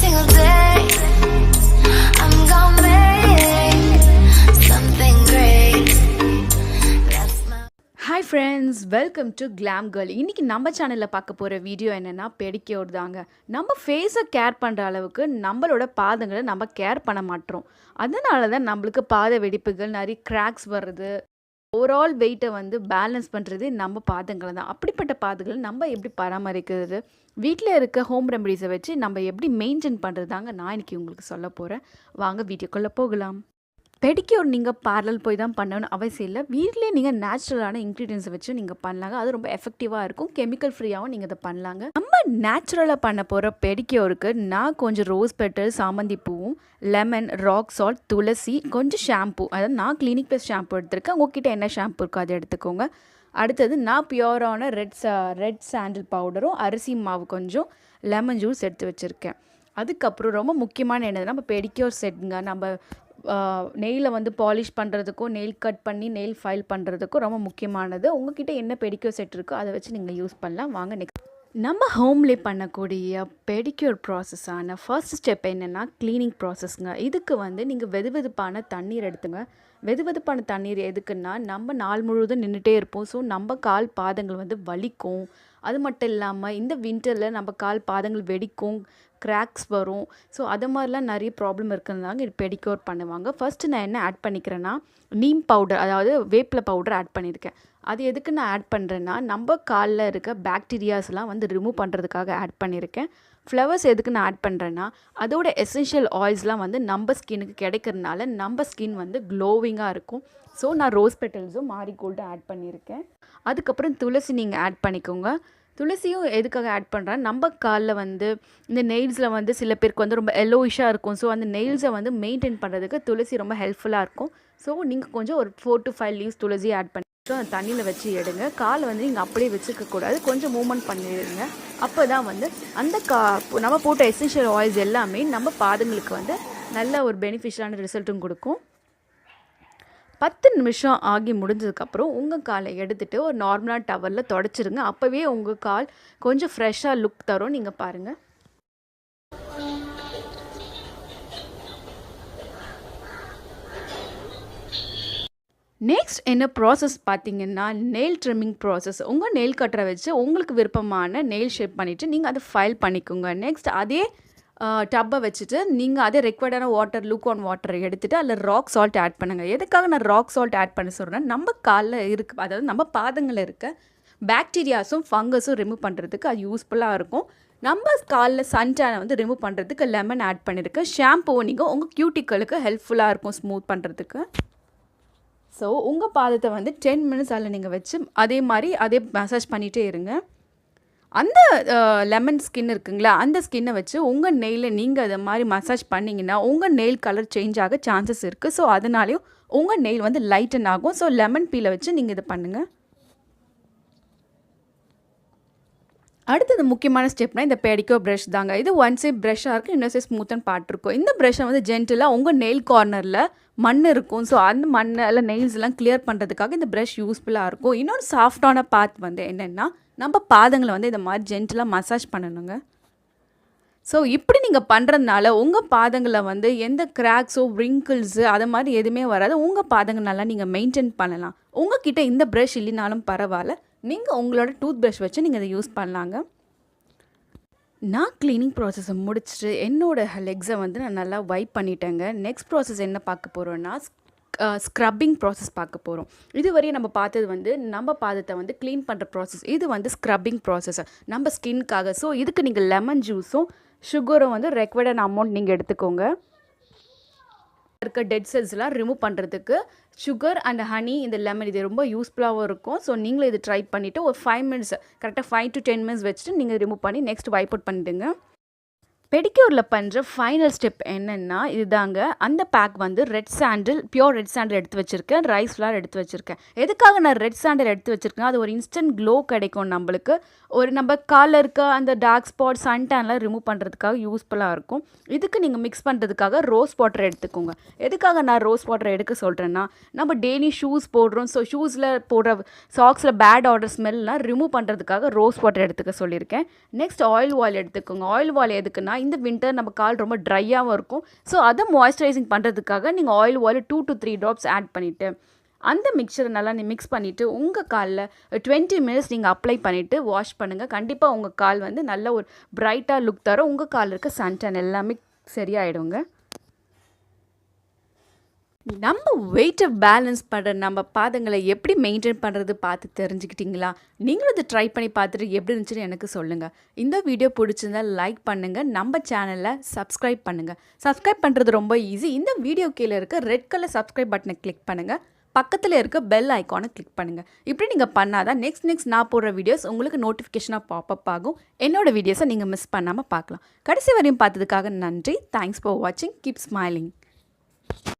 single day. I'm gonna make something great. That's my hi friends, welcome to glam girl. இன்றைக்கி நம்ம சேனலில் பார்க்க போகிற வீடியோ என்னென்னா பெடிக்யூர் தாங்க. நம்ம ஃபேஸை கேர் பண்ணுற அளவுக்கு நம்மளோட பாதங்களை நம்ம கேர் பண்ண மாட்டோம். அதனால தான் நம்மளுக்கு பாத வெடிப்புகள், நிறைய கிராக்ஸ் வர்றது, ஓவரால் வெயிட்டை வந்து பேலன்ஸ் பண்ணுறது நம்ம பாதங்களை தான். அப்படிப்பட்ட பாதங்களை நம்ம எப்படி பராமரிக்கிறது, வீட்டில் இருக்க ஹோம் ரெமடிஸை வச்சு நம்ம எப்படி மெயின்டைன் பண்ணுறது தாங்க நான் இன்றைக்கி உங்களுக்கு சொல்ல போகிறேன். வாங்க வீடியோக்குள்ளே போகலாம். பெடிக்யூர் நீங்கள் பார்லர் போய் தான் பண்ணணும்னு அவசியம் இல்லை. வீட்டிலே நீங்கள் நேச்சுரலான இன்க்ரீடியன்ஸை வச்சு நீங்கள் பண்ணலாங்க. அது ரொம்ப எஃபெக்டிவாக இருக்கும். கெமிக்கல் ஃப்ரீயாகவும் நீங்கள் இதை பண்ணலாங்க. நம்ம நேச்சுரலாக பண்ண போகிற பெடிக்யூருக்கு நான் கொஞ்சம் ரோஸ் பெட்டல், சாமந்தி பூவும், லெமன், ராக் சால்ட், துளசி, கொஞ்சம் ஷாம்பூ, அதாவது நான் கிளினிக் ப்ளஸ் ஷாம்பூ எடுத்திருக்கேன். உங்ககிட்ட என்ன ஷாம்பூ இருக்கோ அதை எடுத்துக்கோங்க. அடுத்தது நான் பியூரான ரெட் சாண்டில் பவுடரும், அரிசி மாவு கொஞ்சம், லெமன் ஜூஸ் எடுத்து வச்சுருக்கேன். அதுக்கப்புறம் ரொம்ப முக்கியமான என்னது, நம்ம பெடிக்யூர் செட்டுங்க. நம்ம நெயிலை வந்து பாலிஷ் பண்ணுறதுக்கும், நெயில் கட் பண்ணி நெயில் ஃபைல் பண்ணுறதுக்கும் ரொம்ப முக்கியமானது. உங்ககிட்ட என்ன பெடிக்யூர் செட் இருக்கோ அதை வச்சு நீங்கள் யூஸ் பண்ணலாம். வாங்க நெக்ஸ்ட் நம்ம ஹோம்லேயே பண்ணக்கூடிய பெடிக்யூர் ப்ராசஸான ஃபர்ஸ்ட் ஸ்டெப் என்னென்னா க்ளீனிங் ப்ராசஸ்ங்க. இதுக்கு வந்து நீங்கள் வெதுவெதுப்பான தண்ணீர் எடுத்துங்க. வெதுவெதுப்பான தண்ணீர் எதுக்குன்னா, நம்ம நாள் முழுவதும் நின்றுட்டே இருப்போம். ஸோ நம்ம கால் பாதங்கள் வந்து வலிக்கும். அது மட்டும் இல்லாமல் இந்த வின்டரில் நம்ம கால் பாதங்கள் வெடிக்கும், கிராக்ஸ் வரும். ஸோ அது மாதிரிலாம் நிறைய ப்ராப்ளம் இருக்கிறதுனால இது பெடிக்யூர் பண்ணுவாங்க. ஃபஸ்ட்டு நான் என்ன ஆட் பண்ணிக்கிறேன்னா, நீம் பவுடர், அதாவது வேப்பிலை பவுடர் ஆட் பண்ணியிருக்கேன். அது எதுக்கு நான் ஆட் பண்ணுறேன்னா, நம்ம காலில் இருக்க பாக்டீரியாஸ்லாம் வந்து ரிமூவ் பண்ணுறதுக்காக ஆட் பண்ணியிருக்கேன். ஃப்ளவர்ஸ் எதுக்கு நான் ஆட் பண்ணுறேன்னா, அதோட எசென்ஷியல் ஆயில்ஸ்லாம் வந்து நம்ம ஸ்கின்னுக்கு கிடைக்கிறதுனால நம்ம ஸ்கின் வந்து க்ளோவிங்காக இருக்கும். ஸோ நான் ரோஸ் பெட்டல்ஸும் மாரிகோல்டும் ஆட் பண்ணியிருக்கேன். அதுக்கப்புறம் துளசி நீங்கள் ஆட் பண்ணிக்கோங்க. துளசியும் எதுக்காக ஆட் பண்ணுறேன், நம்ம காலில் வந்து இந்த நெயில்ஸில் வந்து சில பேருக்கு வந்து ரொம்ப எல்லோயிஷாக இருக்கும். ஸோ அந்த நெயில்ஸை வந்து மெயின்டைன் பண்ணுறதுக்கு துளசி ரொம்ப ஹெல்ப்ஃபுல்லாக இருக்கும். ஸோ நீங்கள் கொஞ்சம் ஒரு 4 to 5 லீவ்ஸ் துளசி ஆட் பண்ணி அந்த தண்ணியில் வச்சு எடுங்க. காலை வந்து நீங்கள் அப்படியே வச்சுக்கக்கூடாது, கொஞ்சம் மூவ்மெண்ட் பண்ணிடுங்க. அப்போ தான் வந்து அந்த நம்ம போட்ட எசென்ஷியல் ஆயில்ஸ் எல்லாமே நம்ம பாதங்களுக்கு வந்து நல்ல ஒரு பெனிஃபிஷியலான ரிசல்ட்டும் கொடுக்கும். 10 நிமிஷம் ஆகி முடிஞ்சதுக்கப்புறம் உங்கள் காலை எடுத்துகிட்டு ஒரு நார்மலான டவலில் தொடச்சிருங்க. அப்போவே உங்கள் கால் கொஞ்சம் ஃப்ரெஷ்ஷாக லுக் தரும். நீங்கள் பாருங்கள். நெக்ஸ்ட் என்ன ப்ராசஸ் பார்த்தீங்கன்னா, நெயில் ட்ரிம்மிங் ப்ராசஸ். உங்கள் நெயில் கட்டரை வச்சு உங்களுக்கு விருப்பமான நெயில் ஷேப் பண்ணிவிட்டு நீங்கள் அதை ஃபைல் பண்ணிக்கோங்க. நெக்ஸ்ட் அதே டப்பை வச்சுட்டு நீங்கள் அதே ரெக்வயர்டான வாட்டர், லூக்வார்ம் வாட்டரை எடுத்துகிட்டு அதில் ராக் சால்ட் ஆட் பண்ணுங்கள். எதுக்காக நான் ராக் சால்ட் ஆட் பண்ண சொல்கிறேன், நம்ம காலில் இருக்க, அதாவது நம்ம பாதங்களில் இருக்க பாக்டீரியாஸும் ஃபங்கஸும் ரிமூவ் பண்ணுறதுக்கு அது யூஸ்ஃபுல்லாக இருக்கும். நம்ம காலில் சன்டேனை வந்து ரிமூவ் பண்ணுறதுக்கு லெமன் ஆட் பண்ணியிருக்கேன். ஷாம்பூவை நீங்கள் உங்கள் கியூட்டிக்களுக்கு ஹெல்ப்ஃபுல்லாக இருக்கும் ஸ்மூத் பண்ணுறதுக்கு. ஸோ உங்கள் பாதத்தை வந்து 10 மினிட்ஸ் அதில் நீங்கள் வச்சு அதே மசாஜ் பண்ணிகிட்டே இருங்க. அந்த லெமன் ஸ்கின் இருக்குங்களா, அந்த ஸ்கின்னை வச்சு உங்கள் நெயிலை நீங்கள் அதை மாதிரி மசாஜ் பண்ணிங்கன்னா உங்கள் நெயில் கலர் சேஞ்ச் ஆக சான்சஸ் இருக்குது. ஸோ அதனாலேயும் உங்கள் நெயில் வந்து லைட்டன் ஆகும். ஸோ லெமன் பீலை வச்சு நீங்கள் இதை பண்ணுங்கள். அடுத்தது முக்கியமான ஸ்டெப்னால் இந்த பெடிக்யூர் ப்ரஷ் தாங்க. இது ஒன் சைட் ப்ரஷ்ஷாக இருக்குது, இன்னொரு சைட் ஸ்மூத் அண்ட் பார்ட் இருக்கும். இந்த ப்ரஷ்ஷை வந்து ஜென்டிலாக உங்கள் நெயில் கார்னரில் மண் இருக்கும். ஸோ அந்த மண்ணில் நெயில்ஸ்லாம் கிளியர் பண்ணுறதுக்காக இந்த ப்ரஷ் யூஸ்ஃபுல்லாக இருக்கும். இன்னொரு சாஃப்டான பார்ட் வந்து என்னென்னா, நம்ம பாதங்களை வந்து இந்த மாதிரி ஜென்டிலாக மசாஜ் பண்ணணுங்க. ஸோ இப்படி நீங்கள் பண்ணுறதுனால உங்கள் பாதங்களை வந்து எந்த கிராக்ஸோ, ரிங்கிள்ஸு அது மாதிரி எதுவுமே வராது. உங்கள் பாதங்கள் நல்லா நீங்கள் மெயின்டைன் பண்ணலாம். உங்கள்கிட்ட இந்த ப்ரஷ் இல்லைனாலும் பரவாயில்ல, நீங்கள் உங்களோட டூத் ப்ரஷ் வச்சு நீங்கள் அதை யூஸ் பண்ணலாங்க. நான் க்ளீனிங் ப்ராசஸை முடிச்சுட்டு என்னோடய லெக்ஸை வந்து நான் நல்லா வைப் பண்ணிட்டேங்க. நெக்ஸ்ட் ப்ராசஸ் என்ன பார்க்க போகிறோன்னா, ஸ்க்ரப்பிங் ப்ராசஸ் பார்க்க போகிறோம். இதுவரையும் நம்ம பார்த்தது வந்து நம்ம பாதத்தை வந்து க்ளீன் பண்ணுற ப்ராசஸ். இது வந்து ஸ்க்ரப்பிங் ப்ராசஸ் நம்ம ஸ்கின்காக. ஸோ இதுக்கு நீங்கள் லெமன் ஜூஸும் சுகரும் வந்து ரெக்வயர்டான அமௌண்ட் நீங்கள் எடுத்துக்கோங்க. இருக்க டெட் செல்ஸ்லாம் ரிமூவ் பண்ணுறதுக்கு சுகர் அண்ட் ஹனி, இந்த லெமன் இது ரொம்ப யூஸ்ஃபுல்லாகவும் இருக்கும். ஸோ நீங்களும் இது ட்ரை பண்ணிவிட்டு ஒரு 5 மினிட்ஸ், கரெக்டாக 5 to 10 மினிட்ஸ் வச்சுட்டு நீங்கள் ரிமூவ் பண்ணி நெக்ஸ்ட் வைப் அவுட் பண்ணிடுங்க. பெடிக்யூரில் பண்ணுற ஃபைனல் ஸ்டெப் என்னென்னா இதுதாங்க. அந்த பேக் வந்து பியூர் ரெட் சாண்டில் எடுத்து வச்சுருக்கேன், ரைஸ் ஃப்ளார் எடுத்து வச்சுருக்கேன். எதுக்காக நான் ரெட் சாண்டில் எடுத்து வச்சுருக்கேன், அது ஒரு இன்ஸ்டன்ட் க்ளோ கிடைக்கும் நம்மளுக்கு. நம்ம காலில் இருக்க அந்த டார்க் ஸ்பாட், சன்டேன்லாம் ரிமூவ் பண்ணுறதுக்காக யூஸ்ஃபுல்லாக இருக்கும். இதுக்கு நீங்கள் மிக்ஸ் பண்ணுறதுக்காக ரோஸ் வாட்டர் எடுத்துக்கோங்க. எதுக்காக நான் ரோஸ் வாட்டர் எடுக்க சொல்கிறேன்னா, நம்ம டெய்லி ஷூஸ் போடுறோம். ஸோ ஷூஸில் போடுற சாக்ஸில் பேட் ஆர்டர் ஸ்மெல்லாம் ரிமூவ் பண்ணுறதுக்காக ரோஸ் வாட்டர் எடுத்துக்க சொல்லியிருக்கேன். நெக்ஸ்ட் ஆயில் எடுத்துக்கோங்க. ஆயில் எதுக்குன்னா, இந்த வின்டர் நம்ம கால் ரொம்ப ட்ரையாகவும் இருக்கும். ஸோ அதை மாய்ஸ்சரைசிங் பண்ணுறதுக்காக நீங்கள் ஆயில் 2 to 3 drops ஆட் பண்ணிவிட்டு அந்த மிக்சரை நல்லா மிக்ஸ் பண்ணிவிட்டு உங்கள் காலில் 20 minutes நீங்கள் அப்ளை பண்ணிவிட்டு வாஷ் பண்ணுங்கள். கண்டிப்பாக உங்கள் கால் வந்து நல்ல ஒரு பிரைட்டாக லுக் தரும். உங்கள் காலில் இருக்க சன்டன் எல்லாமே சரியாயிடுங்க. நம்ம வெயிட்டை பேலன்ஸ் பண்ணுற நம்ம பாதங்களை எப்படி மெயின்டைன் பண்ணுறது பார்த்து தெரிஞ்சுக்கிட்டிங்களா? நீங்களும் இதை ட்ரை பண்ணி பார்த்துட்டு எப்படி இருந்துச்சுன்னு எனக்கு சொல்லுங்கள். இந்த வீடியோ பிடிச்சிருந்தா லைக் பண்ணுங்கள். நம்ம சேனலை சப்ஸ்கிரைப் பண்ணுங்கள். சப்ஸ்கிரைப் பண்ணுறது ரொம்ப ஈஸி. இந்த வீடியோ கீழே இருக்க ரெட் கலர் சப்ஸ்கிரைப் பட்டனை கிளிக் பண்ணுங்கள். பக்கத்தில் இருக்க பெல் ஐக்கானை கிளிக் பண்ணுங்கள். இப்படி நீங்கள் பண்ணாதான் நெக்ஸ்ட் நான் போடுற வீடியோஸ் உங்களுக்கு நோட்டிஃபிகேஷனாக பாப்பப் ஆகும். என்னோடய வீடியோஸை நீங்கள் மிஸ் பண்ணாமல் பார்க்கலாம். கடைசி வரையும் பார்த்ததுக்காக நன்றி. தேங்க்ஸ் ஃபார் வாட்சிங். Keep smiling.